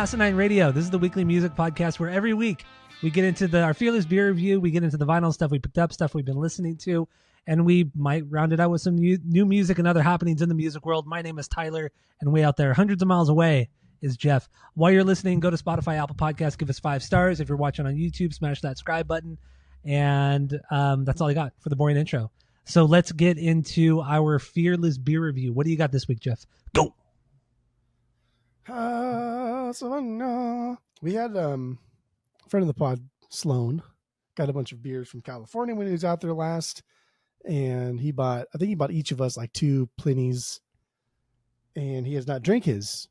Asinine Radio. This is the weekly music podcast where every week we get into our Fearless Beer Review. We get into the vinyl stuff we picked up, stuff we've been listening to, and we might round it out with some new music and other happenings in the music world. My name is Tyler, and way out there, hundreds of miles away, is Jeff. While you're listening, go to Spotify, Apple Podcasts, give us 5 stars. If you're watching on YouTube, smash that subscribe button. And that's all I got for the boring intro. So let's get into our Fearless Beer Review. What do you got this week, Jeff? Go! We had a friend of the pod, Sloan, got a bunch of beers from California when he was out there last, and he bought each of us like 2 Plinies, and he has not drank his.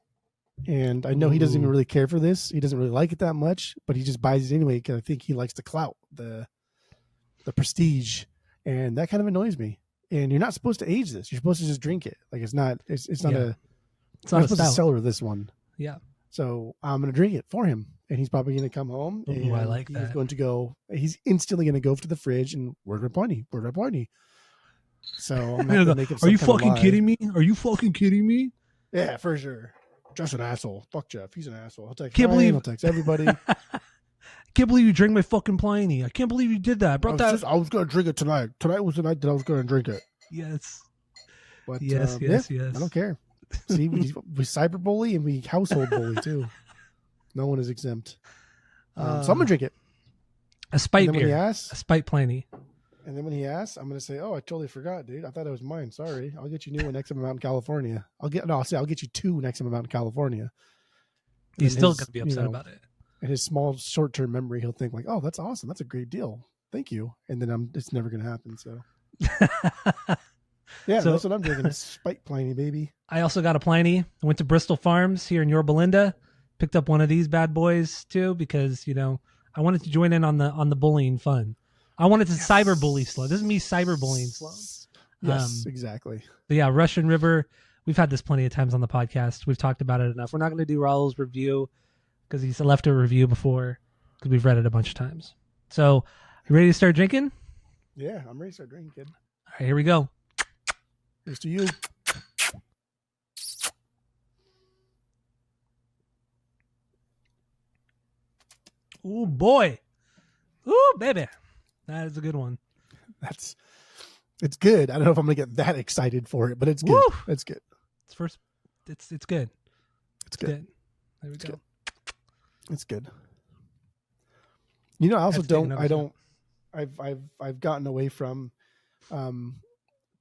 And I know he doesn't even really care for this. He doesn't really like it that much, but he just buys it anyway because I think he likes the clout, the prestige, and that kind of annoys me. And you're not supposed to age this. You're supposed to just drink it. Like it's not supposed to sell her this one. Yeah. So I'm going to drink it for him, and he's probably going to come home. Ooh, I like that. He's instantly going to go to the fridge and where's my plenty? So I'm going to make him. Are you fucking kidding me? Are you fucking kidding me? Yeah, for sure. Just an asshole. Fuck Jeff. He's an asshole. I'll text. I'll text everybody. I can't believe you drank my fucking Pliny. I can't believe you did that. I was going to drink it tonight. Tonight was the night that I was going to drink it. Yes. But, yes. I don't care. See, we cyberbully and we household bully too. No one is exempt. So I'm gonna drink it. A spite beer. A spite Pliny. And then when he asks, I'm gonna say, "Oh, I totally forgot, dude. I thought it was mine. Sorry. I'll get you new one next time I'm out in California. I'll get you 2 next time I'm out in California." He's still gonna be upset about it. In his small short-term memory, he'll think like, "Oh, that's awesome. That's a great deal. Thank you." And then it's never gonna happen. So. Yeah, so, that's what I'm drinking. A spite Pliny, baby. I also got a Pliny. I went to Bristol Farms here in Yorba Linda. Picked up one of these bad boys too because I wanted to join in on the bullying fun. I wanted to cyberbully Sloan. This is me cyberbullying Sloan. Yes, exactly. But yeah, Russian River. We've had this plenty of times on the podcast. We've talked about it enough. We're not going to do Raul's review because he's left a review before because we've read it a bunch of times. So, you ready to start drinking? Yeah, I'm ready to start drinking, kid. All right, here we go. Here's to you. Oh boy. Ooh, baby. That is a good one. It's good. I don't know if I'm gonna get that excited for it, but it's good. Woo! It's good. It's good. It's good. There we go. It's good. I also I've gotten away from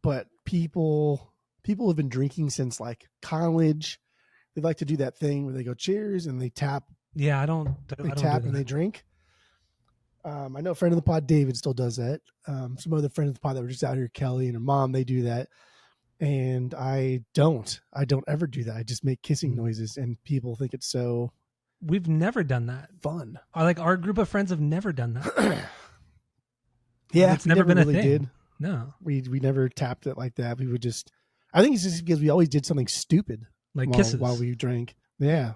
but people have been drinking since like college. They like to do that thing where they go cheers and they tap. Yeah, They tap and they drink. I know a friend of the pod, David, still does that. Some other friends of the pod that were just out here, Kelly and her mom, they do that. And I don't ever do that. I just make kissing noises and people think it's so. We've never done that. Fun. Our group of friends have never done that. Yeah. It's never been really a thing. Did. No. We never tapped it like that. We would just, I think it's just because we always did something stupid. Like kisses. While we drank. Yeah.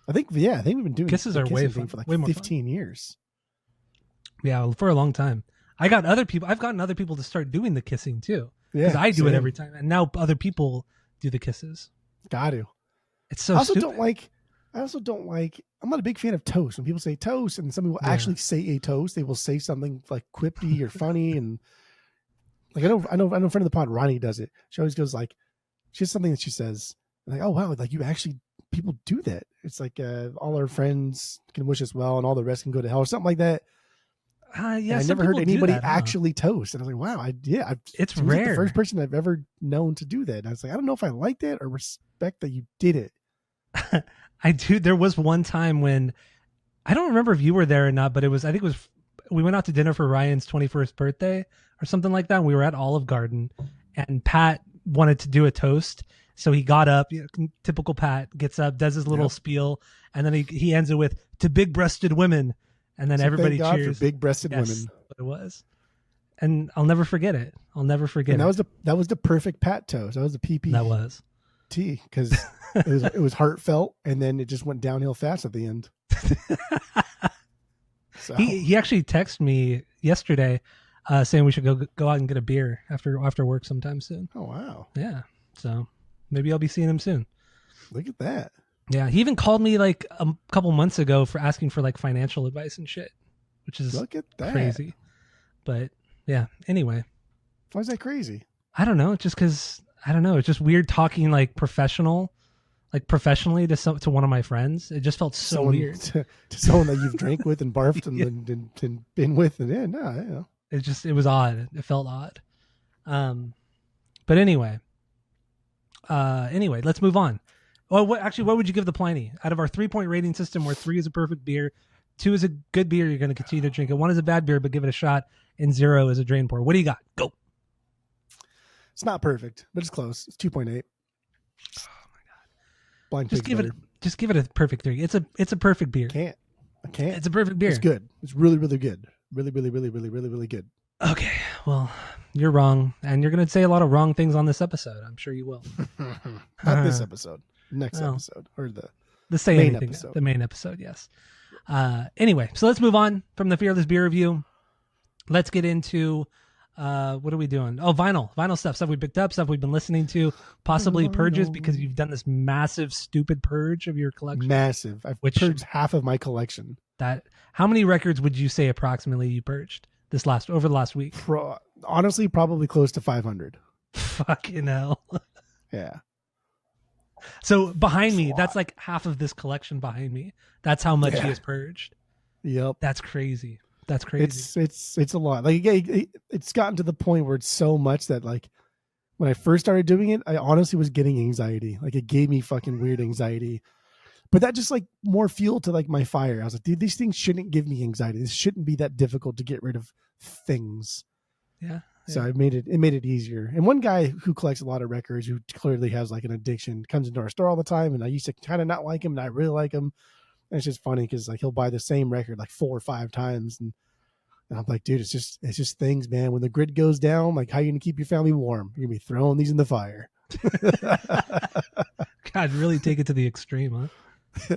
I think we've been doing kisses are way fun for like way 15 years. Yeah, for a long time. I've gotten other people to start doing the kissing too. Yeah. Because I do it every time. And now other people do the kisses. Got to. It's so stupid. I also don't like, I'm not a big fan of toast. When people say toast and some people actually say a toast, they will say something like quippy or funny. And like, I know a friend of the pod, Ronnie, does it. She always goes like, she has something that she says like, oh wow, like people do that. It's like all our friends can wish us well and all the rest can go to hell or something like that. Yeah, I never heard anybody actually toast. And I was like, wow, it's rare. Like the first person I've ever known to do that. And I was like, I don't know if I like that or respect that you did it. I do. There was one time when I don't remember if you were there or not, but we went out to dinner for Ryan's 21st birthday or something like that. And we were at Olive Garden and Pat wanted to do a toast. So he got up, typical Pat, gets up, does his little spiel, and then he ends it with "to big-breasted women," and then everybody thank God cheers. For big-breasted women. What it was, and I'll never forget it. And that was the perfect Pat toast. That was the PP. That was T because it was heartfelt, and then it just went downhill fast at the end. So. He actually texted me yesterday, saying we should go out and get a beer after work sometime soon. Oh wow! Yeah, so. Maybe I'll be seeing him soon. Look at that. Yeah, he even called me like a couple months ago for asking for like financial advice and shit, which is Look at that. crazy. But yeah, anyway, Why is that crazy? I don't know. Just because I don't know. It's just weird talking like professionally to one of my friends. It just felt so weird. To someone that you've drank with and barfed and, Yeah. and been with, and It was odd. It felt odd. But anyway, let's move on. Well, what would you give the Pliny out of our 3-point rating system, where 3 is a perfect beer, 2 is a good beer, you're going to continue to drink it, 1 is a bad beer but give it a shot, and 0 is a drain pour? What do you got? Go. It's not perfect, but it's close. It's 2.8. Oh my god! Blind Just Pig's give better. just give it a perfect 3. It's a perfect beer. I can't. It's a perfect beer. It's good. It's really, really good. Really, really, really, really, really, really good. Okay, well, you're wrong, and you're going to say a lot of wrong things on this episode. I'm sure you will. Not this episode. Next Well, episode, or the main main episode. The main episode, yes. Anyway, so let's move on from the Fearless Beer Review. Let's get into what are we doing? Oh, vinyl stuff we picked up, stuff we've been listening to, possibly purges, because you've done this massive, stupid purge of your collection. Massive. I've purged half of my collection. How many records would you say approximately you purged over the last week? Honestly, probably close to 500. Fucking hell. Yeah. So behind me, that's like half of this collection behind me. That's how much he has purged. Yep. That's crazy. That's crazy. It's a lot. Like it's gotten to the point where it's so much that like when I first started doing it, I honestly was getting anxiety. Like it gave me fucking weird anxiety. But that just like more fuel to like my fire. I was like, dude, these things shouldn't give me anxiety. This shouldn't be that difficult to get rid of things. Yeah. So it made it easier. And one guy who collects a lot of records, who clearly has like an addiction, comes into our store all the time. And I used to kind of not like him, and I really like him. And it's just funny because like he'll buy the same record like 4 or 5 times, and I'm like, dude, it's just things, man. When the grid goes down, like how are you gonna keep your family warm? You're gonna be throwing these in the fire. God, really take it to the extreme, huh?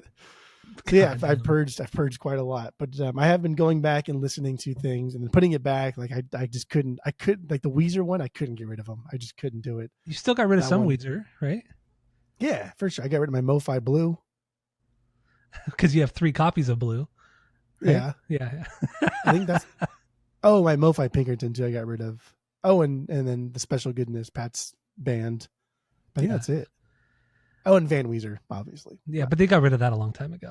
Yeah, I've purged quite a lot, but I have been going back and listening to things and then putting it back. Like I just couldn't like the Weezer one. I couldn't get rid of them. I just couldn't do it. You still got rid of some Weezer, right? Yeah, for sure. I got rid of my MoFi Blue because you have 3 copies of Blue. Right? Yeah. I think that's. Oh, my MoFi Pinkerton too. I got rid of. Oh, and then the Special Goodness Pat's band. I think that's it. Oh, and Van Weezer, obviously. Yeah, but they got rid of that a long time ago.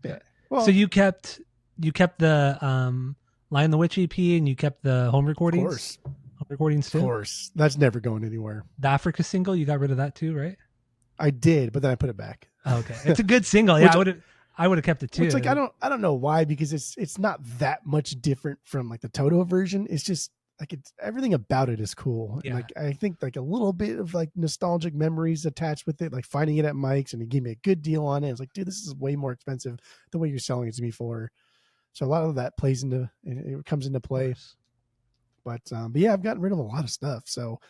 Yeah. Well, so you kept the Lion the Witch EP, and you kept the home recordings. Of course. Home recordings too. Of course, that's never going anywhere. The Africa single, you got rid of that too, right? I did, but then I put it back. Oh, okay, it's a good single. Yeah, I would have kept it too. It's like I don't know why, because it's not that much different from like the Toto version. It's just like everything about it is cool. Yeah. And like I think like a little bit of like nostalgic memories attached with it, like finding it at Mike's, and he gave me a good deal on it. It's like, dude, this is way more expensive the way you're selling it to me for. So a lot of that it comes into play. But yeah, I've gotten rid of a lot of stuff. So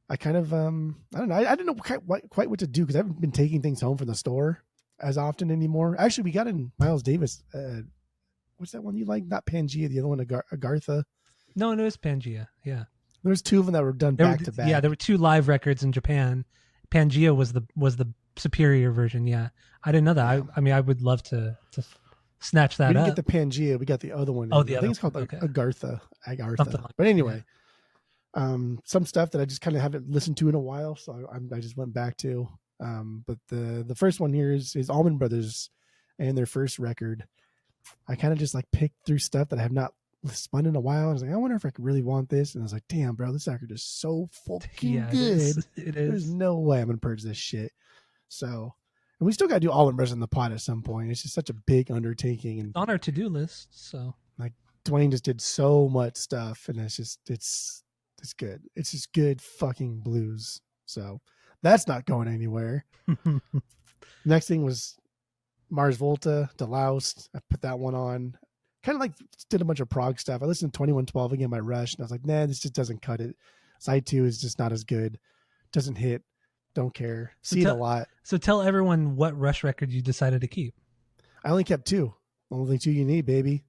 I kind of I don't know. I don't know quite what to do, because I haven't been taking things home from the store as often anymore. Actually, we got in Miles Davis. What's that one you like? Not Pangea, the other one, Agartha. No, it was Pangea. Yeah, there's 2 of them that were done back to back. Yeah, there were 2 live records in Japan. Pangea was the superior version. Yeah, I didn't know that. I mean, I would love to snatch that. We didn't get the Pangea. We got the other one. Oh, I think it's called Agartha. Like but anyway, some stuff that I just kind of haven't listened to in a while, so I just went back to. But the first one here is Allman Brothers and their first record. I kind of just like picked through stuff that I have not spun in a while. I was like, I wonder if I could really want this. And I was like, damn, bro, this record is so fucking good. It is. There's no way I'm gonna purge this shit. So, and we still got to do Allman Brothers in the pot at some point. It's just such a big undertaking, and it's on our to-do list. So like Dwayne just did so much stuff, and it's good. It's just good fucking blues. So that's not going anywhere. Next thing was Mars Volta, Deloused. I put that one on. Kind of like did a bunch of prog stuff. I listened to 2112 again by Rush, and I was like, nah, this just doesn't cut it. Side 2 is just not as good. Doesn't hit. Don't care. See it a lot. So tell everyone what Rush record you decided to keep. I only kept 2. Only 2 you need, baby.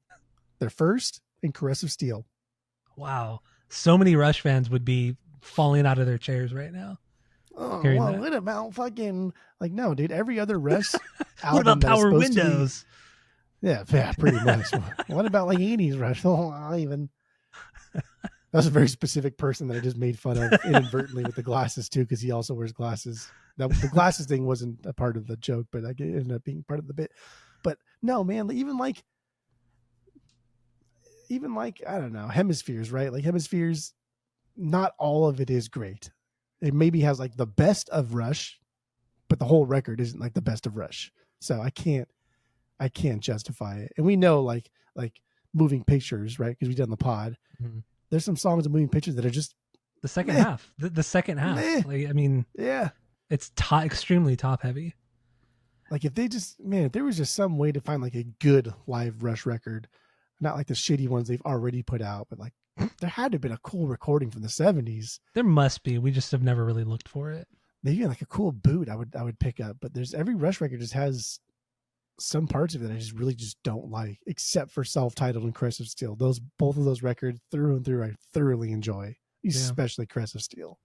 Their first and Caress of Steel. Wow. So many Rush fans would be falling out of their chairs right now. Oh, hearing well, that. what about fucking like no, dude? Every other Rush album What about that is Power supposed to be- Windows? yeah, pretty much. What about like 80s Rush? Oh, I even. That's a very specific person that I just made fun of inadvertently with the glasses too, because he also wears glasses. Now, the glasses thing wasn't a part of the joke, but it ended up being part of the bit. But no, man, even like I don't know, Hemispheres, right? Like Hemispheres, not all of it is great. It maybe has like the best of Rush, but the whole record isn't like the best of Rush. So I can't justify it. And we know like Moving Pictures, right? Because we've done the pod. Mm-hmm. There's some songs of Moving Pictures that are just the second half. The second half. Like, I mean, yeah, it's extremely top heavy. Like if there was just some way to find like a good live Rush record, not like the shitty ones they've already put out, but like there had to have been a cool recording from the 70s. There must be. We just have never really looked for it. Maybe like a cool boot I would pick up, but there's every Rush record just has some parts of it I just really just don't like, except for Self-Titled and Crest of Steel. Both of those records through and through I thoroughly enjoy, especially Crest of Steel.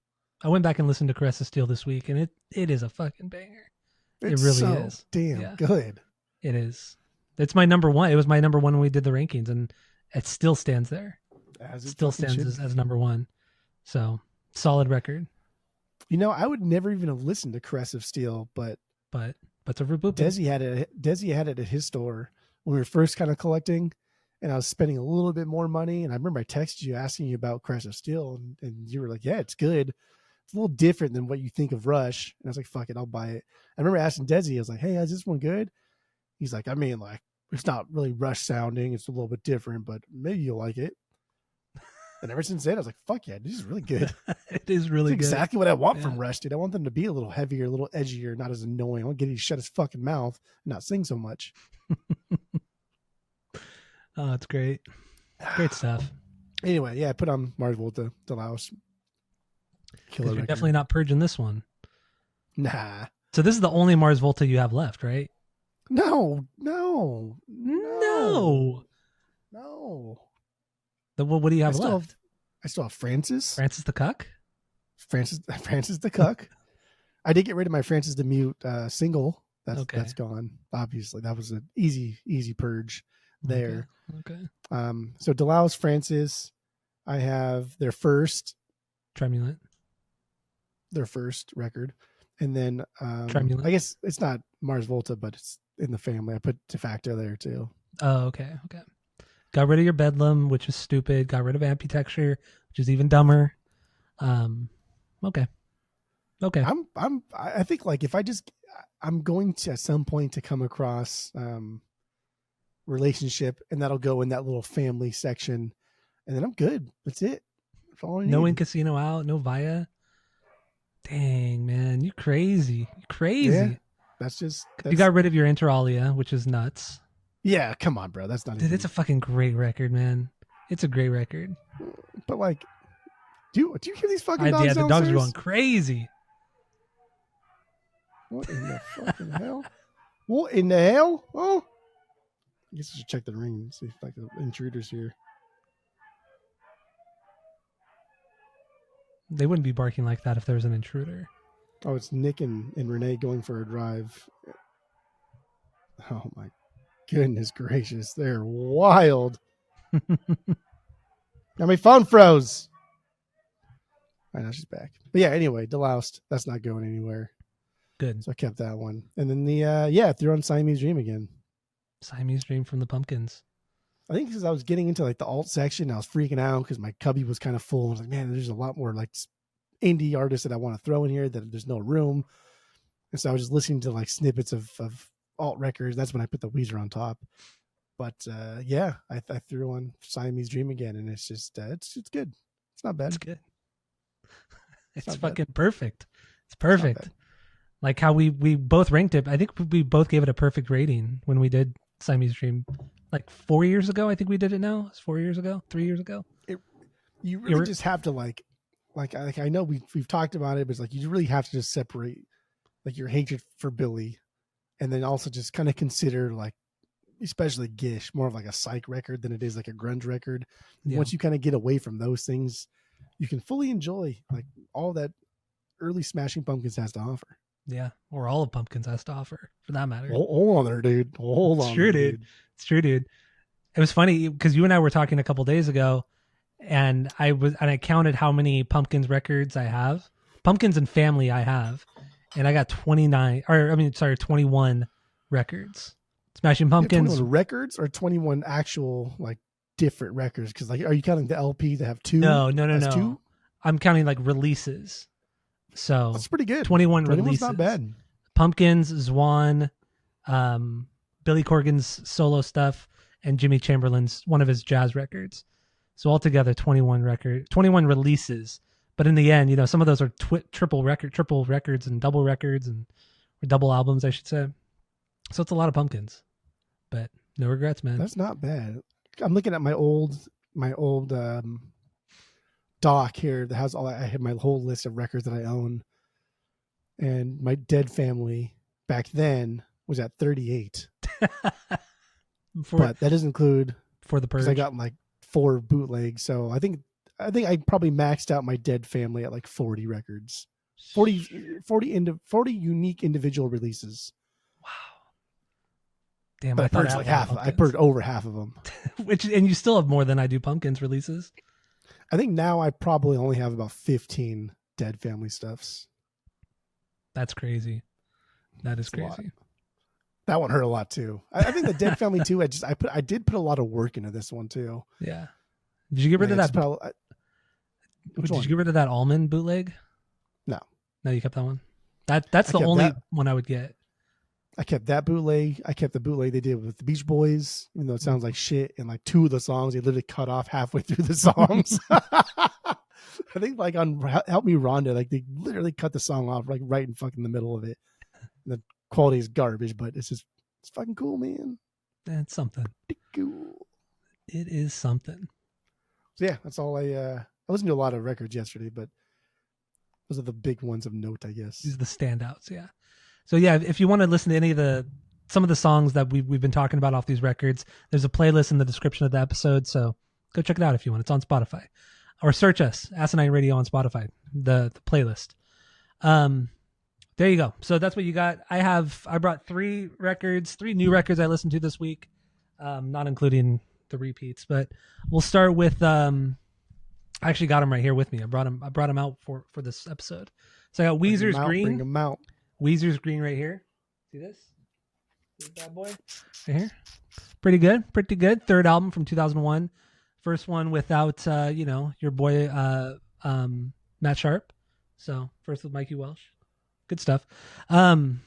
I went back and listened to Crest of Steel this week, and it is a fucking banger. It's it really so is. Damn good. It is. It's my number one. It was my number one when we did the rankings, and it still stands there. It still stands as number one. So solid record. You know, I would never even have listened to Crest of Steel, but to Verboop. Desi had it at his store when we were first kind of collecting, and I was spending a little bit more money. And I remember I texted you asking you about Crest of Steel, and you were like, "Yeah, it's good. It's a little different than what you think of Rush." And I was like, "Fuck it, I'll buy it." I remember asking Desi, I was like, "Hey, is this one good?" He's like, "I mean, like it's not really Rush sounding. It's a little bit different, but maybe you'll like it." And ever since then, I was like, "Fuck yeah, this is really good." It is really good. Exactly what I want from Rush, dude. I want them to be a little heavier, a little edgier, not as annoying. I want Giddy to shut his fucking mouth and not sing so much. Oh, it's great. Great stuff. Anyway, yeah, I put on Mars Volta, Delouse. Killer you're definitely not purging this one. Nah. So this is the only Mars Volta you have left, right? No. What do you have left? I still have Francis. Francis the Cuck? Francis the Cuck. I did get rid of my Francis the Mute single. That's gone. Obviously, that was an easy purge there. Okay. So Delouse, Francis, I have their first Tremulant. Their first record, and then Tremulant. I guess it's not Mars Volta, but it's in the family. I put De Facto there too. Oh, okay. Got rid of your Bedlam, which is stupid. Got rid of Amputexture, which is even dumber. Okay. I think like if I'm going to at some point to come across Relationship, and that'll go in that little family section, and then I'm good. That's it. That's all I need. No In Casino Out, no Via. Dang, man, you crazy. Yeah, that's you got rid of your Inter Alia, which is nuts. Yeah, come on, bro. That's not. Dude, it's a fucking great record, man. It's a great record. But like, do you hear these fucking dogs? Yeah, the dogs are going crazy. What in the fucking hell? What in the hell? Oh, I guess I should check the ring and see if like the intruders here. They wouldn't be barking like that if there was an intruder. Oh, it's Nick and Renee going for a drive. Oh my goodness gracious, they're wild. Now my phone froze. All right, now she's back. But yeah, anyway, Deloused, that's not going anywhere. Good. So I kept that one. And then the threw on Siamese Dream again. Siamese Dream from the Pumpkins. I think because I was getting into like the alt section, I was freaking out because my cubby was kind of full. I was like, man, there's a lot more like indie artists that I want to throw in here that there's no room. And so I was just listening to like snippets of alt records. That's when I put the Weezer on top. But I threw on Siamese Dream again, and it's just it's good. It's not bad. It's good. It's fucking perfect. It's perfect. Like how we both ranked it. I think we both gave it a perfect rating when we did Siamese Dream. Like 4 years ago, I think we did it now. It's 4 years ago, 3 years ago. You really just have to like I know we've talked about it, but it's like you really have to just separate like your hatred for Billy, and then also just kind of consider like, especially Gish, more of like a psych record than it is like a grunge record. Yeah. Once you kind of get away from those things, you can fully enjoy like all that early Smashing Pumpkins has to offer. Yeah, or all of Pumpkins has to offer, for that matter. Hold on there, dude. Hold on, dude. It's true, dude. It was funny because you and I were talking a couple days ago, and I counted how many Pumpkins records I have, Pumpkins and Family I have, and I got 21 records. Smashing Pumpkins 21 records or 21 actual like different records? Because like, are you counting the LP to have two? No. Two? I'm counting like releases. So that's pretty good. 21 releases. Not bad. Pumpkins, Zwan, Billy Corgan's solo stuff, and Jimmy Chamberlain's one of his jazz records. So altogether 21 releases. But in the end, you know, some of those are triple records and double records or double albums, I should say. So it's a lot of Pumpkins. But no regrets, man. That's not bad. I'm looking at my old doc here that has I have my whole list of records that I own. And my Dead Family back then was at 38. But that doesn't include For the Purge. Because I got like 4 bootlegs, so I think I probably maxed out my Dead Family at like 40 records, 40 unique individual releases. Wow, damn! But I purged like half. I purged over half of them. And you still have more than I do Pumpkins releases. I think now I probably only have about 15 Dead Family stuffs. That's crazy. That is crazy. That one hurt a lot too. I think the Dead Family too. I did put a lot of work into this one too. Yeah. Did you get rid of that? Did you get rid of that Almond bootleg? No. No, you kept that one. That's the only one I would get. I kept that bootleg. I kept the bootleg they did with the Beach Boys, even though it sounds like shit. And like 2 of the songs, they literally cut off halfway through the songs. I think like on Help Me Rhonda, like they literally cut the song off like right in fucking the middle of it. And the quality is garbage, but it's fucking cool, man. It's something. Pretty cool. It is something. So yeah, that's all I listened to a lot of records yesterday, but those are the big ones of note, I guess. These are the standouts, yeah. So yeah, if you want to listen to some of the songs that we've been talking about off these records, there's a playlist in the description of the episode, so go check it out if you want. It's on Spotify. Or search us, Asinine Radio on Spotify, the playlist. There you go. So that's what you got. I brought 3 new records I listened to this week, not including the repeats, but we'll start with I actually got them right here with me. I brought them out for this episode. So I got Weezer's Green. Bring them out. Weezer's Green right here. See this? This bad boy right here. Pretty good. 3rd album from 2001. First one without your boy Matt Sharp. So first with Mikey Welsh. Good stuff. Everybody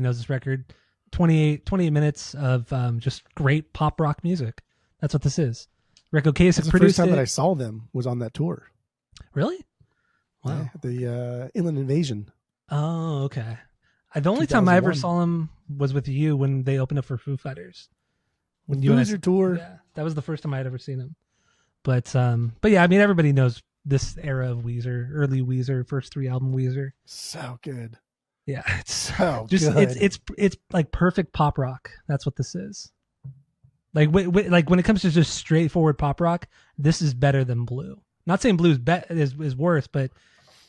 knows this record. 28 minutes of just great pop rock music. That's what this is. Rick Ocasek the first time that I saw them was on that tour. Really? Wow. Yeah, the Inland Invasion. Oh, okay. The only time I ever saw them was with you when they opened up for Foo Fighters. When you Weezer tour. Yeah, that was the first time I had ever seen them. But yeah, I mean, everybody knows this era of Weezer, early Weezer, first 3 album Weezer. So good. Yeah, it's so just good. It's like perfect pop rock. That's what this is. Like when it comes to just straightforward pop rock, this is better than Blue. Not saying Blue is worse, but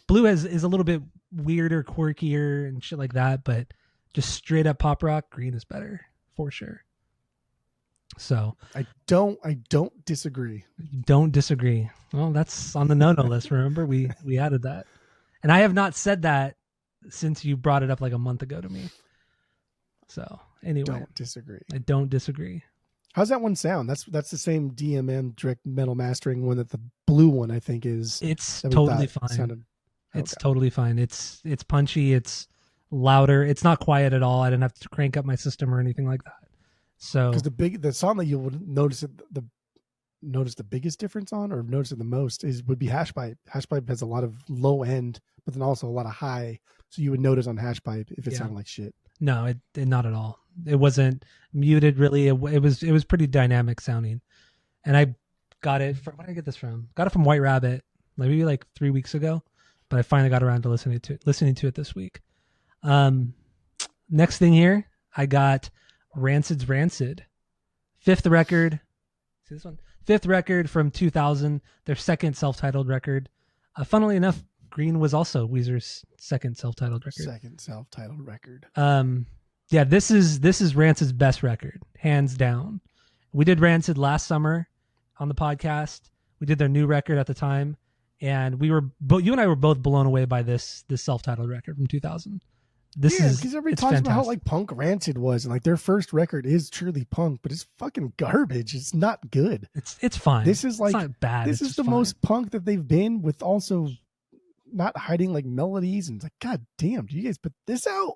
Blue is a little bit weirder, quirkier, and shit like that. But just straight up pop rock, Green is better for sure. So I don't disagree. Don't disagree. Well, that's on the no-no list. Remember, we added that, and I have not said that since you brought it up like a month ago to me. So anyway, don't disagree. I don't disagree. How's that one sound? That's the same DMM direct metal mastering one that the Blue one I think is. It's totally fine. It's totally fine. It's punchy. It's louder. It's not quiet at all. I didn't have to crank up my system or anything like that. So because the song that you would notice the biggest difference on, or notice it the most, would be Hashpipe. Hashpipe has a lot of low end, but then also a lot of high. So you would notice on Hashpipe if it sounded like shit. No, it not at all. It wasn't muted really. It was pretty dynamic sounding, and I got it. Where did I get this from? Got it from White Rabbit, maybe like 3 weeks ago, but I finally got around to listening to it this week. Next thing here, I got Rancid's Rancid, 5th record. See this one? 5th record from 2000. Their second self-titled record. Funnily enough, Green was also Weezer's second self-titled record. Second self-titled record. Yeah, this is Rancid's best record, hands down. We did Rancid last summer on the podcast. We did their new record at the time, and you and I were both blown away by this self-titled record from 2000. Because everybody talks about how like punk Rancid was, and like their first record is truly punk, but it's fucking garbage. It's not good. It's fine. This is like it's not bad. This is the most punk that they've been, with also not hiding like melodies. And it's like, God damn, do you guys put this out?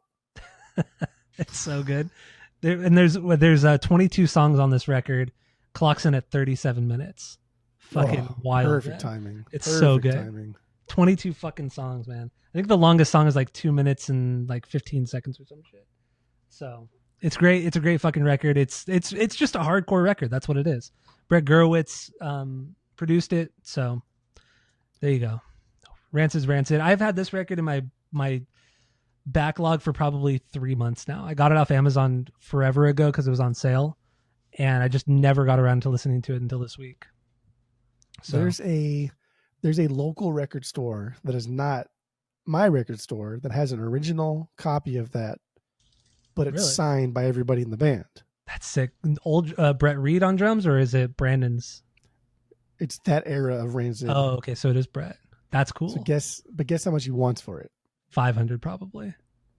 It's so good. There's 22 songs on this record. Clocks in at 37 minutes. Fucking wild. Perfect man. timing. It's perfect so good. Timing. 22 fucking songs, man. I think the longest song is like 2 minutes and like 15 seconds or some shit. So it's great. It's a great fucking record. It's just a hardcore record. That's what it is. Brett Gurewitz produced it. So there you go. Rancid's Rancid. I've had this record in my backlog for probably 3 months now. I got it off Amazon forever ago because it was on sale, and I just never got around to listening to it until this week. So there's a local record store that is not my record store that has an original copy of that, but it's Really? signed by everybody in the band. That's sick. Old Brett Reed on drums, or is it Brandon's? It's that era of Rancid. Oh, okay. So it is Brett. That's cool. So guess how much he wants for it. 500 probably.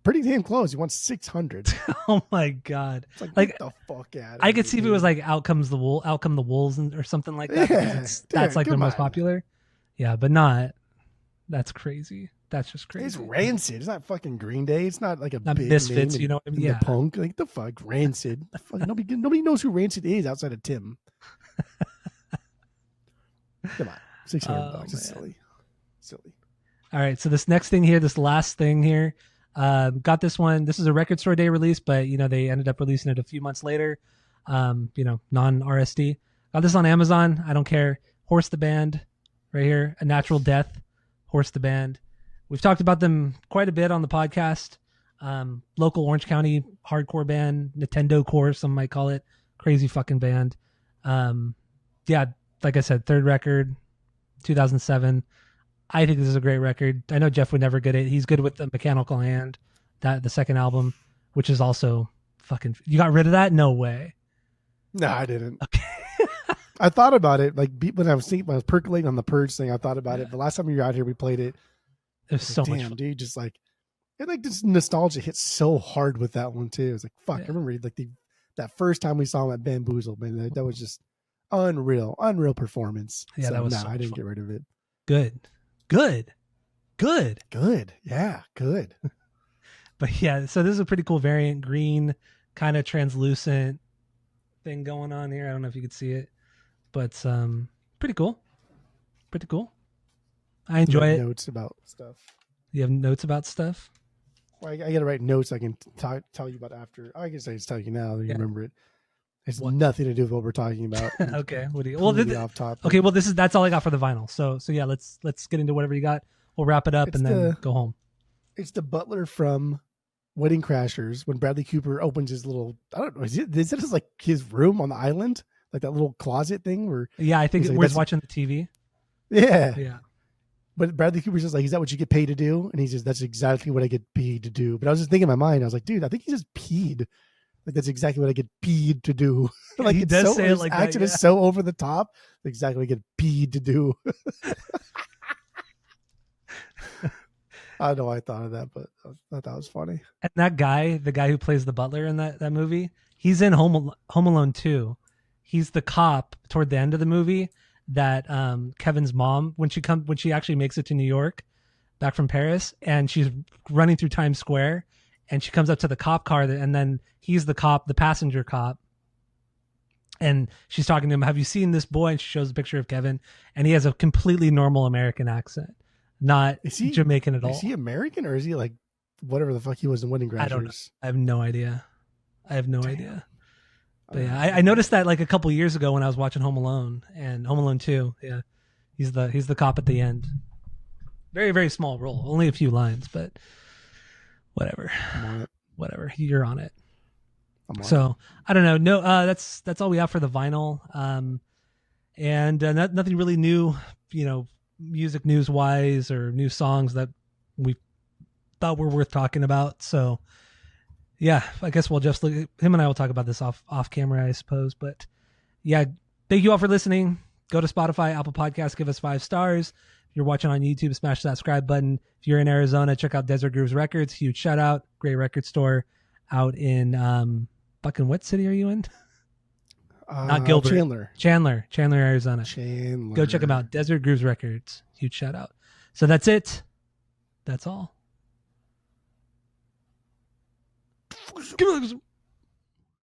Pretty damn close. He wants 600. Oh my god! Like get the fuck out of I could here, see if it dude. was like Out Come the Wolves or something like that. Yeah, That's like the come most on. popular. Yeah, but not. That's crazy. That's just crazy. It's Rancid. It's not fucking Green Day. It's not like a Not big Misfits, name you know what I mean? in Yeah. the punk. Like the fuck, Rancid. The fuck, nobody knows who Rancid is outside of Tim. Come on, $600. It's man. silly. All right, so this next thing here, this last thing here, got this one. This is a Record Store Day release, but they ended up releasing it a few months later. Non-RSD. Got this on Amazon. I don't care. Horse the Band, right here. A Natural Death. Horse the Band. We've talked about them quite a bit on the podcast. Local Orange County hardcore band, Nintendo Core, some might call it. Crazy fucking band. Yeah, like I said, third record, 2007. I think this is a great record. I know Jeff would never get it. He's good with the Mechanical Hand, the second album, which is also fucking. You got rid of that? No way. No, I didn't. Okay. I thought about it when I was percolating on the Purge thing. I thought about it. The last time you were out here, we played it. It was so much damn, fun. dude, just like it, like this nostalgia hits so hard with that one too. It's like fuck. Yeah. I remember like that first time we saw him at Bamboozle, man. That was just unreal performance. Yeah, so, that was no, so I much didn't fun. get rid of it. Good. Yeah, good. But yeah, so this is a pretty cool variant, green, kind of translucent thing going on here. I don't know if you could see it, but pretty cool. I enjoy it. Notes about stuff. You have notes about stuff? Well, I got to write notes I can tell you about after. I guess I just tell you now that you remember it. It's nothing to do with what we're talking about. Okay. What do you? Completely off topic. Okay. Well, that's all I got for the vinyl. So yeah, let's get into whatever you got. We'll wrap it up It's and then go home. It's the butler from Wedding Crashers when Bradley Cooper opens his little. I don't know. Is it just like his room on the island, like that little closet thing where? Yeah, I think he's like, we're "That's- watching the TV. Yeah. Yeah. But Bradley Cooper's just like, is that what you get paid to do? And he says, that's exactly what I get paid to do. But I was just thinking in my mind, I was like, dude, I think he just peed. Like that's exactly what I get paid to do. Like he it's does so, say it his like that, accent yeah. is so over the top. Exactly what I get paid to do. I know I thought of that, but I thought that was funny. And that guy, the guy who plays the butler in that movie, he's in Home Alone 2. He's the cop toward the end of the movie that Kevin's mom, when she actually makes it to New York, back from Paris, and she's running through Times Square, and she comes up to the cop car, and then he's the cop, the passenger cop, and she's talking to him. Have you seen this boy? And she shows a picture of Kevin, and he has a completely normal American accent, not Jamaican at all. Is he American or is he like whatever the fuck he was in Wedding Crashers? I don't know. I have no idea. But yeah, I noticed that like a couple years ago when I was watching Home Alone and Home Alone 2. Yeah, he's the cop at the end. Very, very small role, only a few lines, but whatever. Whatever. You're on it. So I don't know. No, that's all we have for the vinyl. And nothing really new, music news wise or new songs that we thought were worth talking about. So yeah, I guess we'll just look. Him and I will talk about this off camera, I suppose. But yeah, thank you all for listening. Go to Spotify, Apple Podcasts, give us 5 stars. If you're watching on YouTube, smash that subscribe button. If you're in Arizona, check out Desert Grooves Records. Huge shout out. Great record store out in fucking what city are you in? Not Gilbert. Chandler, Arizona. Go check them out. Desert Grooves Records. Huge shout out. So that's it. That's all.